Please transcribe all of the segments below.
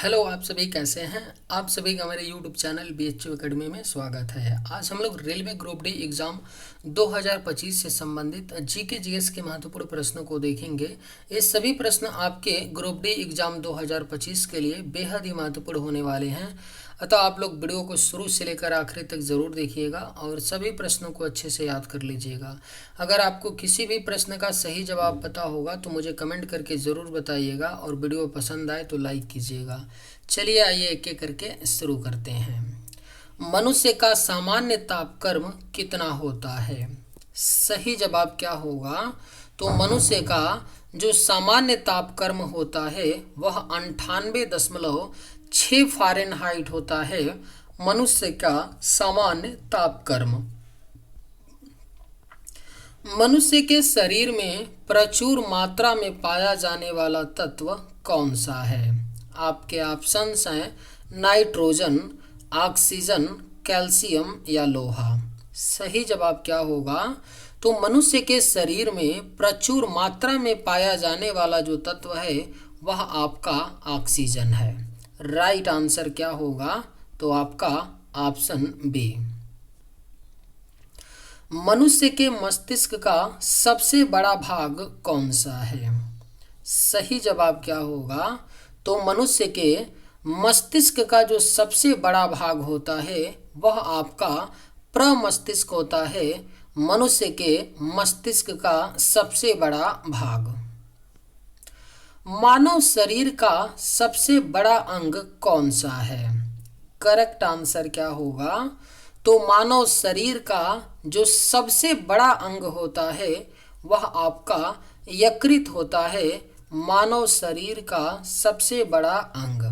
Hello, आप सभी कैसे हैं। आप सभी का मेरे यूट्यूब चैनल BHU एकेडमी में स्वागत है। आज हम लोग रेलवे ग्रुप डी एग्ज़ाम 2025 से संबंधित जीके जीएस के महत्वपूर्ण प्रश्नों को देखेंगे। ये सभी प्रश्न आपके ग्रुप डी एग्ज़ाम 2025 के लिए बेहद ही महत्वपूर्ण होने वाले हैं, अतः आप लोग वीडियो को शुरू से लेकर आखिर तक ज़रूर देखिएगा और सभी प्रश्नों को अच्छे से याद कर लीजिएगा। अगर आपको किसी भी प्रश्न का सही जवाब पता होगा तो मुझे कमेंट करके ज़रूर बताइएगा और वीडियो पसंद आए तो लाइक कीजिएगा। चलिए आइए एक एक करके शुरू करते हैं। मनुष्य का सामान्य तापक्रम कितना होता है? सही जवाब क्या होगा? तो मनुष्य का जो सामान्य तापक्रम होता है वह 98.6 फ़ारेनहाइट होता है। मनुष्य का सामान्य तापक्रम। मनुष्य के शरीर में प्रचुर मात्रा में पाया जाने वाला तत्व कौन सा है? आपके ऑप्शंस हैं नाइट्रोजन, ऑक्सीजन, कैल्शियम या लोहा। सही जवाब क्या होगा? तो मनुष्य के शरीर में प्रचुर मात्रा में पाया जाने वाला जो तत्व है वह आपका ऑक्सीजन है। राइट आंसर क्या होगा? तो आपका ऑप्शन बी। मनुष्य के मस्तिष्क का सबसे बड़ा भाग कौन सा है? सही जवाब क्या होगा? तो मनुष्य के मस्तिष्क का जो सबसे बड़ा भाग होता है वह आपका प्रमस्तिष्क होता है। मनुष्य के मस्तिष्क का सबसे बड़ा भाग। मानव शरीर का सबसे बड़ा अंग कौन सा है? करेक्ट आंसर क्या होगा? तो मानव शरीर का जो सबसे बड़ा अंग होता है वह आपका यकृत होता है। मानव शरीर का सबसे बड़ा अंग।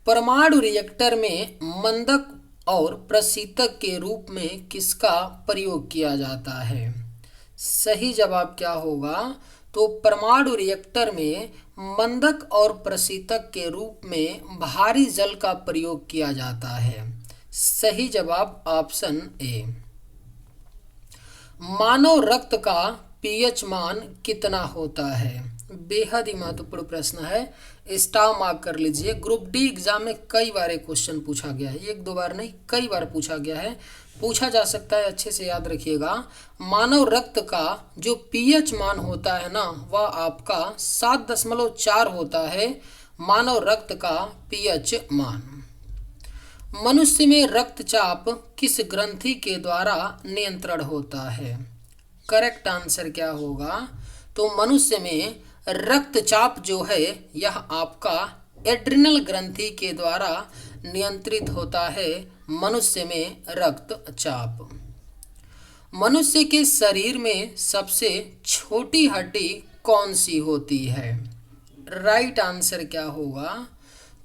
परमाणु रिएक्टर में मंदक और प्रशीतक के रूप में किसका प्रयोग किया जाता है? सही जवाब क्या होगा? तो परमाणु रिएक्टर में मंदक और प्रशीतक के रूप में भारी जल का प्रयोग किया जाता है। सही जवाब ऑप्शन ए। मानव रक्त का पीएच मान कितना होता है? बेहद ही महत्वपूर्ण प्रश्न है, स्टार मार्क कर लीजिए। ग्रुप डी एग्जाम में कई बार एक क्वेश्चन पूछा गया है, एक दो बार नहीं, कई बार पूछा गया है, पूछा जा सकता है, अच्छे से याद रखिएगा। मानव रक्त का जो पीएच मान होता है ना वह आपका 7.4 होता है। मानव रक्त का पीएच मान। मनुष्य में रक्तचाप किस ग्रंथि के द्वारा नियंत्रण होता है? करेक्ट आंसर क्या होगा? तो मनुष्य में रक्तचाप जो है यह आपका एड्रिनल ग्रंथि के द्वारा नियंत्रित होता है। मनुष्य में रक्तचाप। मनुष्य के शरीर में सबसे छोटी हड्डी कौन सी होती है? राइट आंसर क्या होगा?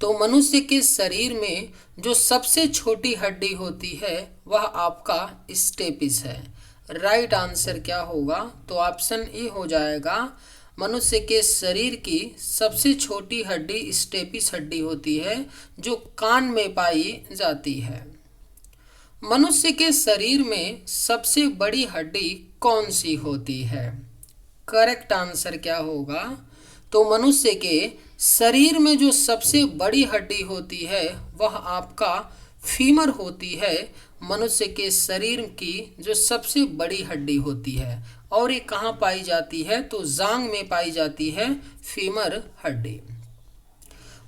तो मनुष्य के शरीर में जो सबसे छोटी हड्डी होती है वह आपका स्टेपिस है। राइट आंसर क्या होगा? तो ऑप्शन ए हो जाएगा। मनुष्य के शरीर की सबसे छोटी हड्डी स्टेपिस हड्डी होती है जो कान में पाई जाती है। मनुष्य के शरीर में सबसे बड़ी हड्डी कौन सी होती है? करेक्ट आंसर क्या होगा? तो मनुष्य के शरीर में जो सबसे बड़ी हड्डी होती है वह आपका फीमर होती है। मनुष्य के शरीर की जो सबसे बड़ी हड्डी होती है और ये कहाँ पाई जाती है? तो जांघ में पाई जाती है फीमर हड्डी।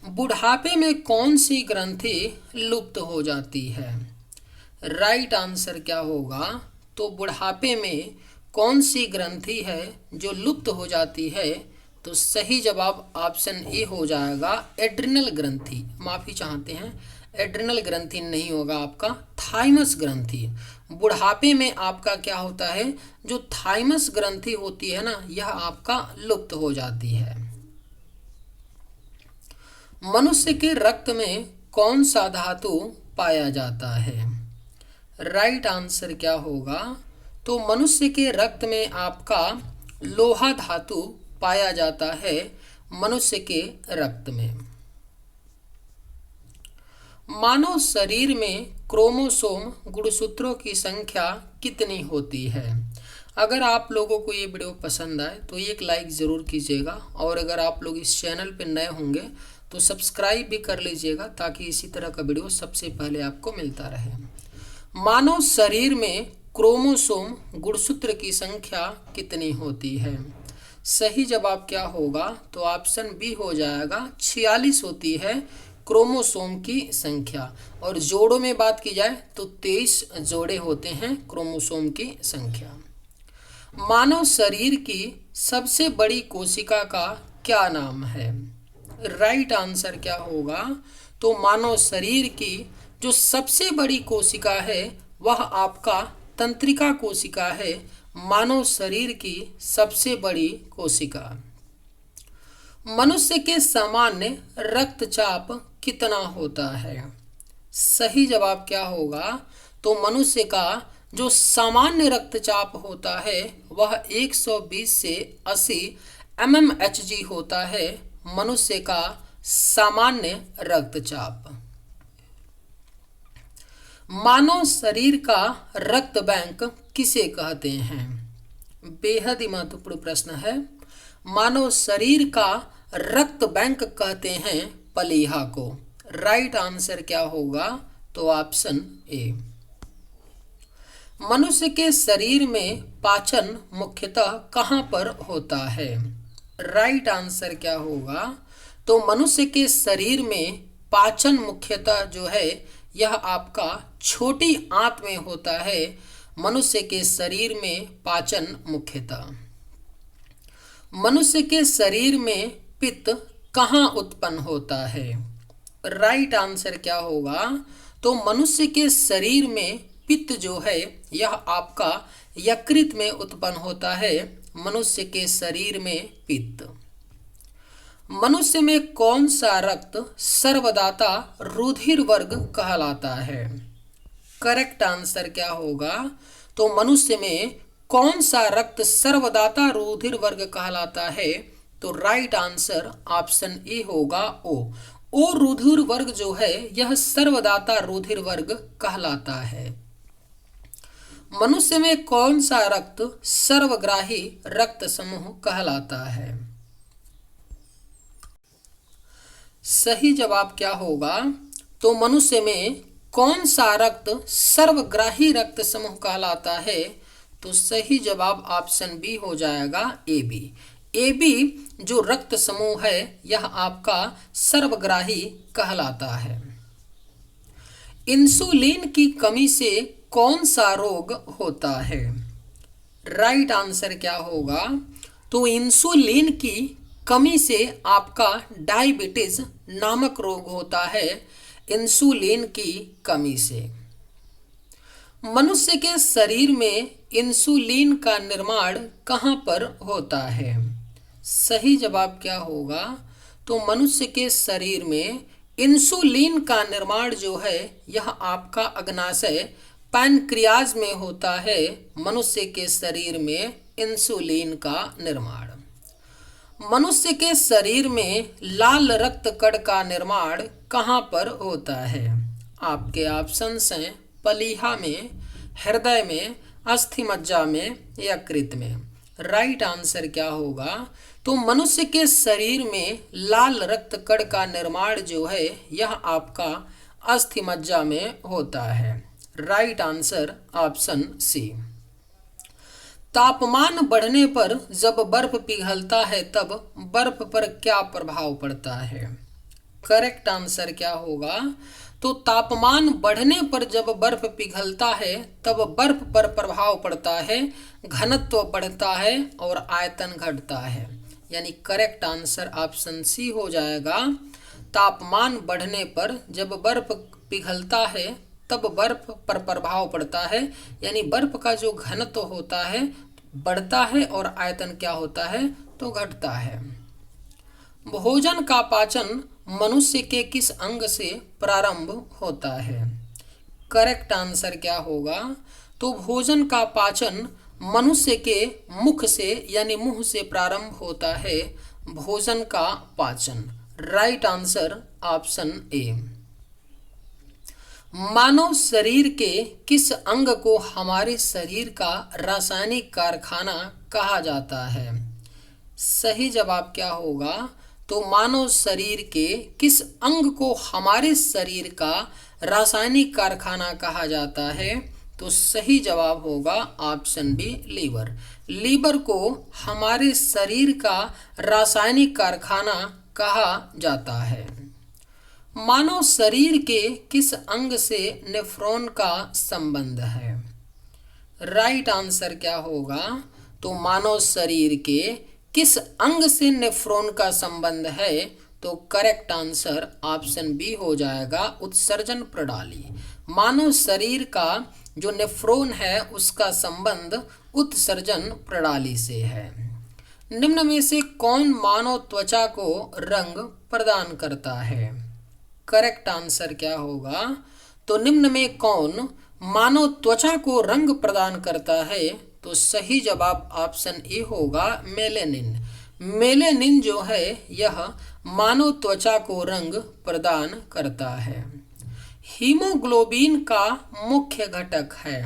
बुढ़ापे में कौन सी ग्रंथि लुप्त हो जाती है? राइट आंसर क्या होगा? तो बुढ़ापे में कौन सी ग्रंथि है जो लुप्त हो जाती है? तो सही जवाब ऑप्शन ए हो जाएगा, एड्रिनल ग्रंथि। माफ़ी चाहते हैं, एड्रिनल ग्रंथि नहीं होगा आपका, थाइमस ग्रंथि। बुढ़ापे में आपका क्या होता है? जो थाइमस ग्रंथि होती है ना यह आपका लुप्त हो जाती है। मनुष्य के रक्त में कौन सा धातु पाया जाता है? राइट आंसर क्या होगा? तो मनुष्य के रक्त में आपका लोहा धातु पाया जाता है। मनुष्य के रक्त में। मानव शरीर में क्रोमोसोम गुणसूत्रों की संख्या कितनी होती है? अगर आप लोगों को ये वीडियो पसंद आए तो एक लाइक ज़रूर कीजिएगा, और अगर आप लोग इस चैनल पर नए होंगे तो सब्सक्राइब भी कर लीजिएगा, ताकि इसी तरह का वीडियो सबसे पहले आपको मिलता रहे। मानव शरीर में क्रोमोसोम गुणसूत्र की संख्या कितनी होती है? सही जवाब क्या होगा? तो ऑप्शन बी हो जाएगा, 46 होती है क्रोमोसोम की संख्या। और जोड़ों में बात की जाए तो 23 जोड़े होते हैं क्रोमोसोम की संख्या। मानव शरीर की सबसे बड़ी कोशिका का क्या नाम है? राइट आंसर क्या होगा? तो मानव शरीर की जो सबसे बड़ी कोशिका है वह आपका तंत्रिका कोशिका है, मानव शरीर की सबसे बड़ी कोशिका। मनुष्य के सामान्य रक्तचाप कितना होता है? सही जवाब क्या होगा? तो मनुष्य का जो सामान्य रक्तचाप होता है वह 120 से 80 mmHg होता है, मनुष्य का सामान्य रक्तचाप। मानव शरीर का रक्त बैंक किसे कहते हैं? बेहद ही महत्वपूर्ण प्रश्न है। मानव शरीर का रक्त बैंक कहते हैं प्लीहा को। राइट आंसर क्या होगा? तो ऑप्शन ए। मनुष्य के शरीर में पाचन मुख्यतः कहाँ पर होता है? राइट आंसर क्या होगा? तो मनुष्य के शरीर में पाचन मुख्यतः जो है यह आपका छोटी आंत में होता है। मनुष्य के शरीर में पाचन मुख्यतः। मनुष्य के शरीर में पित्त कहाँ उत्पन्न होता है? राइट आंसर क्या होगा? तो मनुष्य के शरीर में पित्त जो है यह आपका यकृत में उत्पन्न होता है, मनुष्य के शरीर में पित्त। मनुष्य में कौन सा रक्त सर्वदाता रुधिर वर्ग कहलाता है? करेक्ट आंसर क्या होगा? तो मनुष्य में कौन सा रक्त सर्वदाता रुधिर वर्ग कहलाता है? तो राइट आंसर ऑप्शन ए होगा, ओ रुधिर वर्ग जो है यह सर्वदाता रुधिर वर्ग कहलाता है। मनुष्य में कौन सा रक्त सर्वग्राही रक्त समूह कहलाता है? सही जवाब क्या होगा? तो मनुष्य में कौन सा रक्त सर्वग्राही रक्त समूह कहलाता है? तो सही जवाब ऑप्शन बी हो जाएगा, ए बी। ए बी जो रक्त समूह है यह आपका सर्वग्राही कहलाता है। इंसुलिन की कमी से कौन सा रोग होता है? राइट आंसर क्या होगा? तो इंसुलिन की कमी से आपका डायबिटीज नामक रोग होता है, इंसुलिन की कमी से। मनुष्य के शरीर में इंसुलिन का निर्माण कहाँ पर होता है? सही जवाब क्या होगा? तो मनुष्य के शरीर में इंसुलिन का निर्माण जो है यह आपका अग्नाशय पैनक्रियाज में होता है, मनुष्य के शरीर में इंसुलिन का निर्माण। मनुष्य के शरीर में लाल रक्त कण का निर्माण कहाँ पर होता है? आपके ऑप्शंस हैं प्लीहा में, हृदय में, अस्थि मज्जा में, यकृत में। राइट आंसर क्या होगा? तो मनुष्य के शरीर में लाल रक्त कण का निर्माण जो है यह आपका अस्थि मज्जा में होता है। Right answer option C. तापमान बढ़ने पर जब बर्फ पिघलता है तब बर्फ पर क्या प्रभाव पड़ता है? करेक्ट आंसर क्या होगा? तो तापमान बढ़ने पर जब बर्फ पिघलता है तब बर्फ पर प्रभाव पड़ता है, घनत्व बढ़ता है और आयतन घटता है। यानी करेक्ट आंसर ऑप्शन सी हो जाएगा। तापमान बढ़ने पर जब बर्फ पिघलता है तब बर्फ पर प्रभाव पड़ता है, यानी बर्फ का जो घनत्व होता है बढ़ता है और आयतन क्या होता है? तो घटता है। भोजन का पाचन मनुष्य के किस अंग से प्रारंभ होता है? करेक्ट आंसर क्या होगा? तो भोजन का पाचन मनुष्य के मुख से यानी मुंह से प्रारंभ होता है, भोजन का पाचन। Right answer option A. मानव शरीर के किस अंग को हमारे शरीर का रासायनिक कारखाना कहा जाता है? सही जवाब क्या होगा? तो मानव शरीर के किस अंग को हमारे शरीर का रासायनिक कारखाना कहा जाता है? तो सही जवाब होगा ऑप्शन बी, लीवर। लीवर को हमारे शरीर का रासायनिक कारखाना कहा जाता है। मानव शरीर के किस अंग से नेफ्रॉन का संबंध है? राइट आंसर क्या होगा? तो मानव शरीर के किस अंग से नेफ्रॉन का संबंध है? तो करेक्ट आंसर ऑप्शन बी हो जाएगा, उत्सर्जन प्रणाली। मानव शरीर का जो नेफ्रॉन है उसका संबंध उत्सर्जन प्रणाली से है। निम्न में से कौन मानव त्वचा को रंग प्रदान करता है? करेक्ट आंसर क्या होगा? तो निम्न में कौन मानव त्वचा को रंग प्रदान करता है? तो सही जवाब ऑप्शन ए होगा, मेलेनिन। मेलेनिन जो है यह मानव त्वचा को रंग प्रदान करता है। हीमोग्लोबिन का मुख्य घटक है।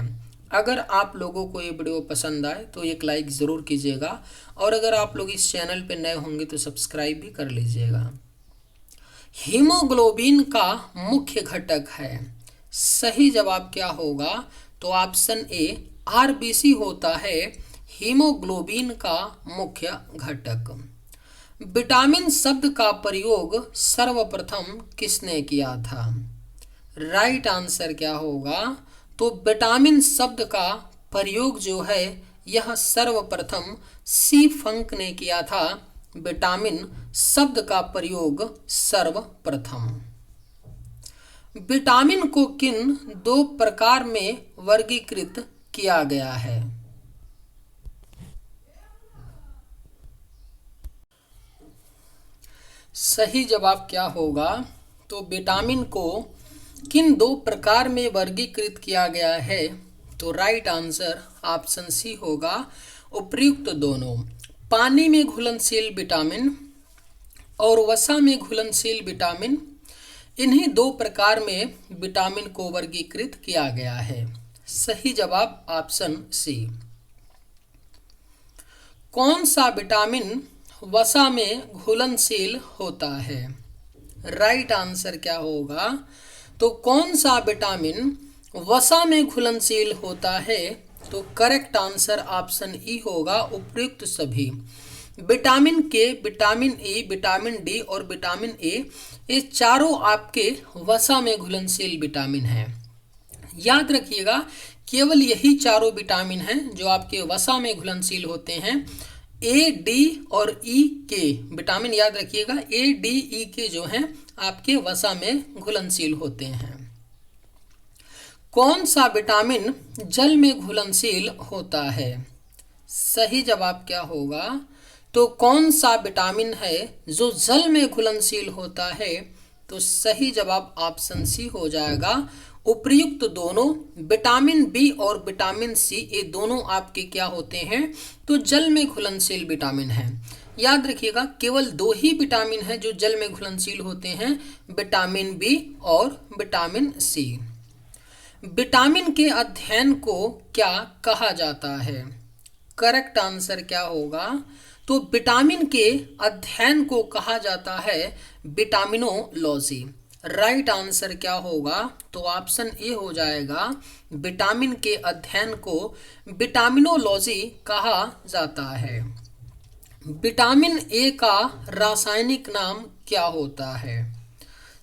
अगर आप लोगों को ये वीडियो पसंद आए तो एक लाइक ज़रूर कीजिएगा, और अगर आप लोग इस चैनल पर नए होंगे तो सब्सक्राइब भी कर लीजिएगा। हीमोग्लोबिन का मुख्य घटक है। सही जवाब क्या होगा? तो ऑप्शन ए, आरबीसी होता है हीमोग्लोबिन का मुख्य घटक। विटामिन शब्द का प्रयोग सर्वप्रथम किसने किया था? राइट आंसर क्या होगा? तो विटामिन शब्द का प्रयोग जो है यह सर्वप्रथम सी फंक ने किया था। विटामिन शब्द का प्रयोग सर्वप्रथम। विटामिन को किन दो प्रकार में वर्गीकृत किया गया है? सही जवाब क्या होगा? तो विटामिन को किन दो प्रकार में वर्गीकृत किया गया है? तो राइट आंसर ऑप्शन सी होगा, उपयुक्त दोनों। पानी में घुलनशील विटामिन और वसा में घुलनशील विटामिन, इन्हीं दो प्रकार में विटामिन को वर्गीकृत किया गया है। सही जवाब ऑप्शन सी। कौन सा विटामिन वसा में घुलनशील होता है? राइट आंसर क्या होगा? तो कौन सा विटामिन वसा में घुलनशील होता है? तो करेक्ट आंसर ऑप्शन ई होगा, उपयुक्त सभी। विटामिन के, विटामिन ए, विटामिन डी और विटामिन ए, ये चारों आपके वसा में घुलनशील विटामिन हैं। याद रखिएगा, केवल यही चारों विटामिन हैं जो आपके वसा में घुलनशील होते हैं। ए, डी और ई के विटामिन याद रखिएगा, ए, डी, ई के जो हैं आपके वसा में घुलनशील होते हैं। कौन सा विटामिन जल में घुलनशील होता है? सही जवाब क्या होगा? तो कौन सा विटामिन है जो जल में घुलनशील होता है? तो सही जवाब ऑप्शन सी हो जाएगा, उपयुक्त दोनों। विटामिन बी और विटामिन सी, ये दोनों आपके क्या होते हैं? तो जल में घुलनशील विटामिन हैं। याद रखिएगा, केवल दो ही विटामिन हैं जो जल में घुलनशील होते हैं, विटामिन बी और विटामिन सी। विटामिन के अध्ययन को क्या कहा जाता है? करेक्ट आंसर क्या होगा? तो विटामिन के अध्ययन को कहा जाता है विटामिनोलॉजी। राइट आंसर क्या होगा? तो ऑप्शन ए हो जाएगा, विटामिन के अध्ययन को विटामिनोलॉजी कहा जाता है। विटामिन ए का रासायनिक नाम क्या होता है?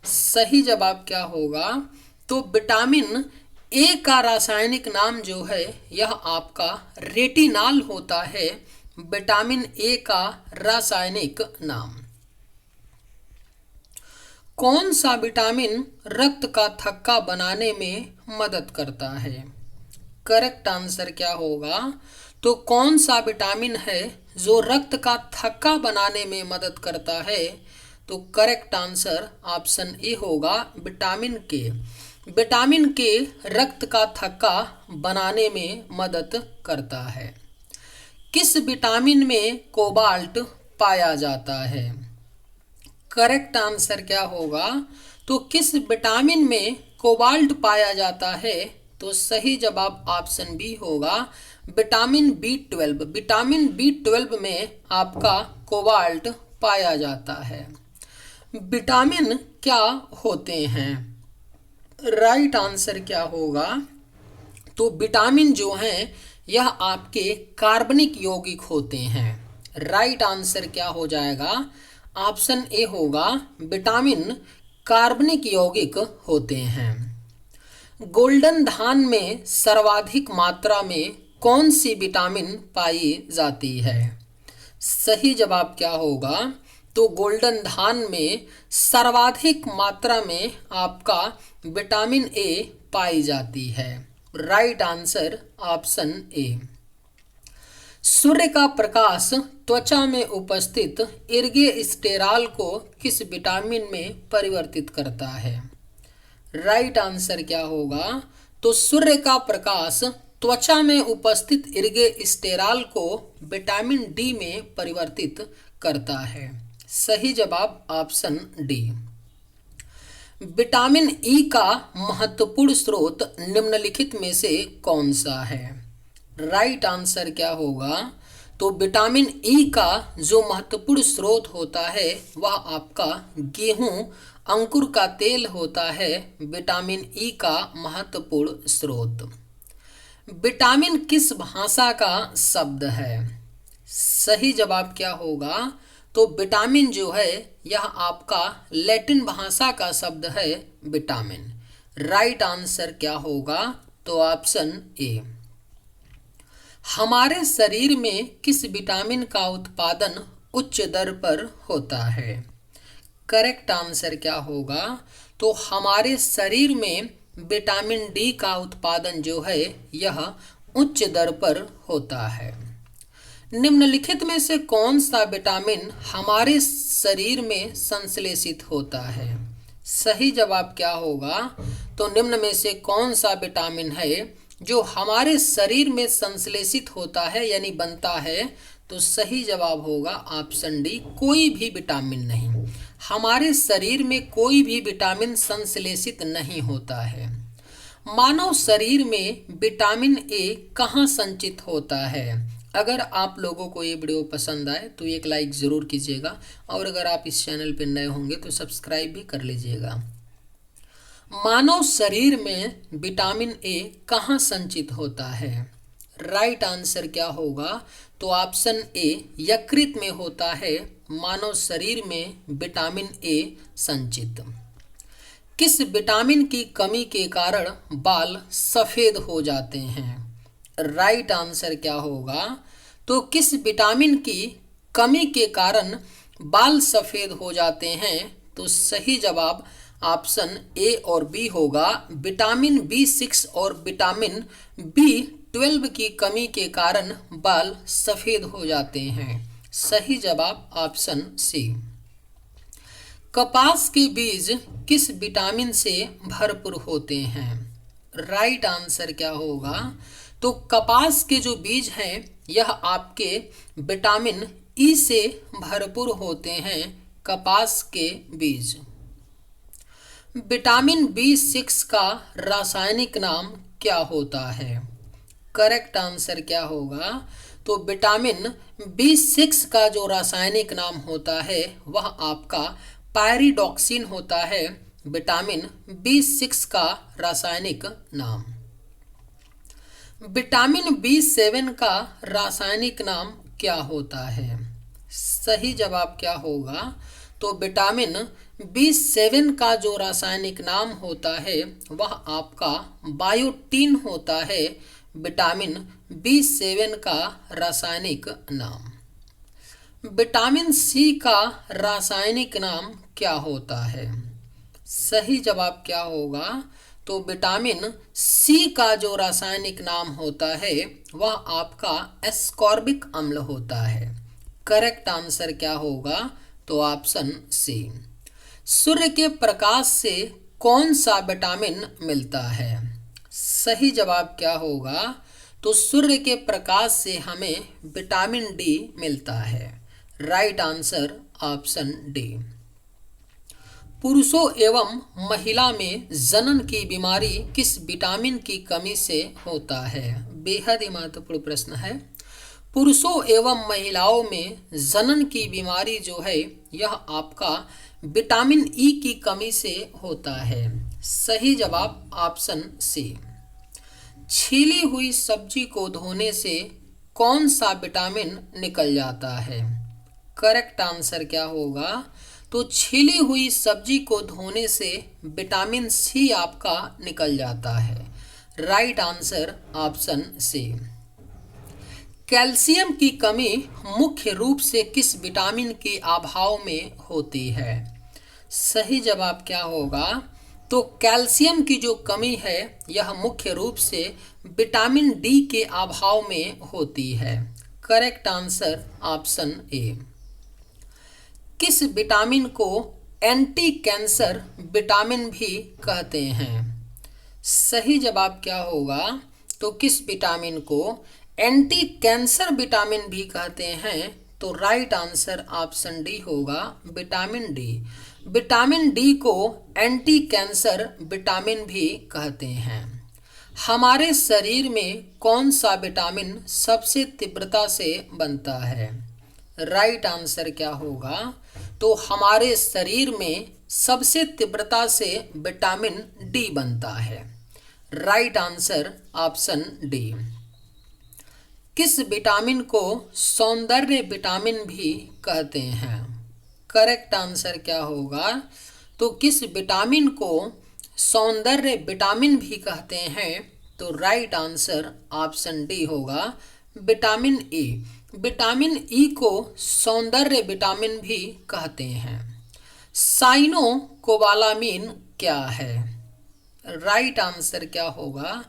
सही जवाब क्या होगा? तो विटामिन ए का रासायनिक नाम जो है यह आपका रेटिनाल होता है। विटामिन ए का रासायनिक नाम। कौन सा विटामिन रक्त का थक्का बनाने में मदद करता है? करेक्ट आंसर क्या होगा? तो कौन सा विटामिन है जो रक्त का थक्का बनाने में मदद करता है? तो करेक्ट आंसर ऑप्शन ए होगा, विटामिन के। विटामिन के रक्त का थक्का बनाने में मदद करता है। किस विटामिन में कोबाल्ट पाया जाता है? करेक्ट आंसर क्या होगा? तो किस विटामिन में कोबाल्ट पाया जाता है? तो सही जवाब ऑप्शन बी होगा विटामिन बी 12। विटामिन बी 12 में आपका कोबाल्ट पाया जाता है। विटामिन क्या होते हैं? राइट आंसर क्या होगा? तो विटामिन जो हैं यह आपके कार्बनिक यौगिक होते हैं। राइट आंसर क्या हो जाएगा? ऑप्शन ए होगा विटामिन कार्बनिक यौगिक होते हैं। गोल्डन धान में सर्वाधिक मात्रा में कौन सी विटामिन पाई जाती है? सही जवाब क्या होगा? तो गोल्डन धान में सर्वाधिक मात्रा में आपका विटामिन ए पाई जाती है। Right answer option A. सूर्य का प्रकाश त्वचा में उपस्थित इर्गेस्टेरॉल को किस विटामिन में परिवर्तित करता है? राइट आंसर क्या होगा? तो सूर्य का प्रकाश त्वचा में उपस्थित इर्गेस्टेरॉल को विटामिन डी में परिवर्तित करता है। सही जवाब ऑप्शन डी। विटामिन ई का महत्वपूर्ण स्रोत निम्नलिखित में से कौन सा है? राइट आंसर क्या होगा? तो विटामिन ई का जो महत्वपूर्ण स्रोत होता है वह आपका गेहूं अंकुर का तेल होता है विटामिन ई का महत्वपूर्ण स्रोत। विटामिन किस भाषा का शब्द है? सही जवाब क्या होगा? तो विटामिन जो है यह आपका लैटिन भाषा का शब्द है विटामिन। राइट आंसर क्या होगा? तो ऑप्शन ए। हमारे शरीर में किस विटामिन का उत्पादन उच्च दर पर होता है? करेक्ट आंसर क्या होगा? तो हमारे शरीर में विटामिन डी का उत्पादन जो है यह उच्च दर पर होता है। निम्नलिखित में से कौन सा विटामिन हमारे शरीर में संश्लेषित होता है? सही जवाब क्या होगा? तो निम्न में से कौन सा विटामिन है जो हमारे शरीर में संश्लेषित होता है यानी बनता है? तो सही जवाब होगा ऑप्शन डी, कोई भी विटामिन नहीं। हमारे शरीर में कोई भी विटामिन संश्लेषित नहीं होता है। मानव शरीर में विटामिन ए कहाँ संचित होता है? अगर आप लोगों को ये वीडियो पसंद आए तो एक लाइक ज़रूर कीजिएगा और अगर आप इस चैनल पर नए होंगे तो सब्सक्राइब भी कर लीजिएगा। मानव शरीर में विटामिन ए कहाँ संचित होता है? राइट आंसर क्या होगा? तो ऑप्शन ए, यकृत में होता है मानव शरीर में विटामिन ए संचित। किस विटामिन की कमी के कारण बाल सफ़ेद हो जाते हैं? राइट आंसर क्या होगा? तो किस विटामिन की कमी के कारण बाल सफ़ेद हो जाते हैं? तो सही जवाब ऑप्शन ए और बी होगा विटामिन बी 6 और विटामिन बी 12 की कमी के कारण बाल सफ़ेद हो जाते हैं। सही जवाब ऑप्शन सी। कपास के बीज किस विटामिन से भरपूर होते हैं? राइट आंसर क्या होगा? तो कपास के जो बीज हैं यह आपके विटामिन ई से भरपूर होते हैं। कपास के बीज। विटामिन बी 6 का रासायनिक नाम क्या होता है? करेक्ट आंसर क्या होगा? तो विटामिन बी 6 का जो रासायनिक नाम होता है वह आपका पायरिडॉक्सिन होता है। विटामिन बी 6 का रासायनिक नाम। विटामिन बी 7 का रासायनिक नाम क्या होता है? सही जवाब क्या होगा? तो विटामिन बी 7 का जो रासायनिक नाम होता है वह आपका बायोटीन होता है। विटामिन बी 7 का रासायनिक नाम। विटामिन सी का रासायनिक नाम क्या होता है? सही जवाब क्या होगा? तो विटामिन सी का जो रासायनिक नाम होता है वह आपका एस्कॉर्बिक अम्ल होता है। करेक्ट आंसर क्या होगा? तो ऑप्शन सी। सूर्य के प्रकाश से कौन सा विटामिन मिलता है? सही जवाब क्या होगा? तो सूर्य के प्रकाश से हमें विटामिन डी मिलता है। Right answer option D. पुरुषों एवं महिला में जनन की बीमारी किस विटामिन की कमी से होता है? बेहद ही महत्वपूर्ण प्रश्न है। पुरुषों एवं महिलाओं में जनन की बीमारी जो है यह आपका विटामिन ई की कमी से होता है। सही जवाब ऑप्शन सी। छीली हुई सब्जी को धोने से कौन सा विटामिन निकल जाता है? करेक्ट आंसर क्या होगा? तो छीली हुई सब्जी को धोने से विटामिन सी आपका निकल जाता है। Right answer option C. कैल्शियम की कमी मुख्य रूप से किस विटामिन के अभाव में होती है? सही जवाब क्या होगा? तो कैल्शियम की जो कमी है यह मुख्य रूप से विटामिन डी के अभाव में होती है। करेक्ट आंसर ऑप्शन ए। किस विटामिन को एंटी कैंसर विटामिन भी कहते हैं? सही जवाब क्या होगा? तो किस विटामिन को एंटी कैंसर विटामिन भी कहते हैं? तो राइट आंसर ऑप्शन डी होगा, विटामिन डी। विटामिन डी को एंटी कैंसर विटामिन भी कहते हैं। हमारे शरीर में कौन सा विटामिन सबसे तीव्रता से बनता है? राइट आंसर क्या होगा? तो हमारे शरीर में सबसे तीव्रता से विटामिन डी बनता है। Right answer option D. किस विटामिन को सौंदर्य विटामिन भी कहते हैं? करेक्ट आंसर क्या होगा? तो किस विटामिन को सौंदर्य विटामिन भी कहते हैं? तो राइट आंसर ऑप्शन डी होगा, विटामिन ई। विटामिन ई को सौंदर्य विटामिन भी कहते हैं। साइनोकोबालामीन क्या है? राइट आंसर क्या होगा?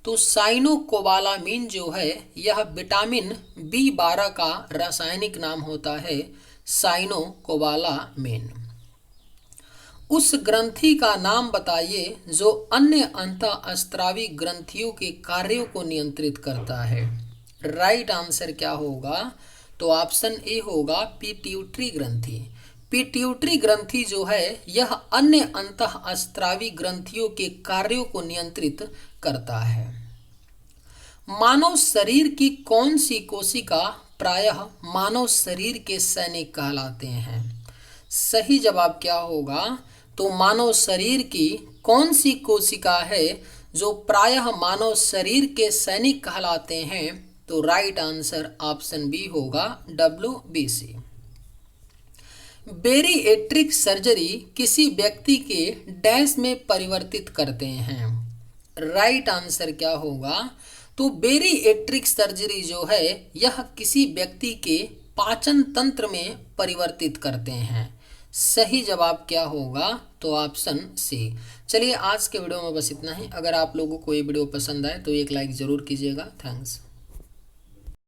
तो साइनोकोबालामीन जो है यह विटामिन B12 का रासायनिक नाम होता है, साइनोकोबालामीन। उस ग्रंथि का नाम बताइए जो अन्य अंतःस्रावी ग्रंथियों के कार्यों को नियंत्रित करता है। राइट आंसर क्या होगा? तो ऑप्शन ए होगा, पिट्यूटरी ग्रंथि। पिट्यूटरी ग्रंथि जो है यह अन्य अंतःस्रावी ग्रंथियों के कार्यों को नियंत्रित करता है। मानव शरीर की कौन सी कोशिका प्रायः मानव शरीर के सैनिक कहलाते हैं? सही जवाब क्या होगा? तो मानव शरीर की कौन सी कोशिका है जो प्रायः मानव शरीर के सैनिक कहलाते हैं? तो राइट आंसर ऑप्शन बी होगा, WBC। बेरिएट्रिक सर्जरी किसी व्यक्ति के डैश में परिवर्तित करते हैं? राइट आंसर क्या होगा? तो बेरिएट्रिक सर्जरी जो है यह किसी व्यक्ति के पाचन तंत्र में परिवर्तित करते हैं। सही जवाब क्या होगा? तो ऑप्शन सी। चलिए आज के वीडियो में बस इतना ही। अगर आप लोगों को ये वीडियो पसंद आए तो एक लाइक ज़रूर कीजिएगा। थैंक्स।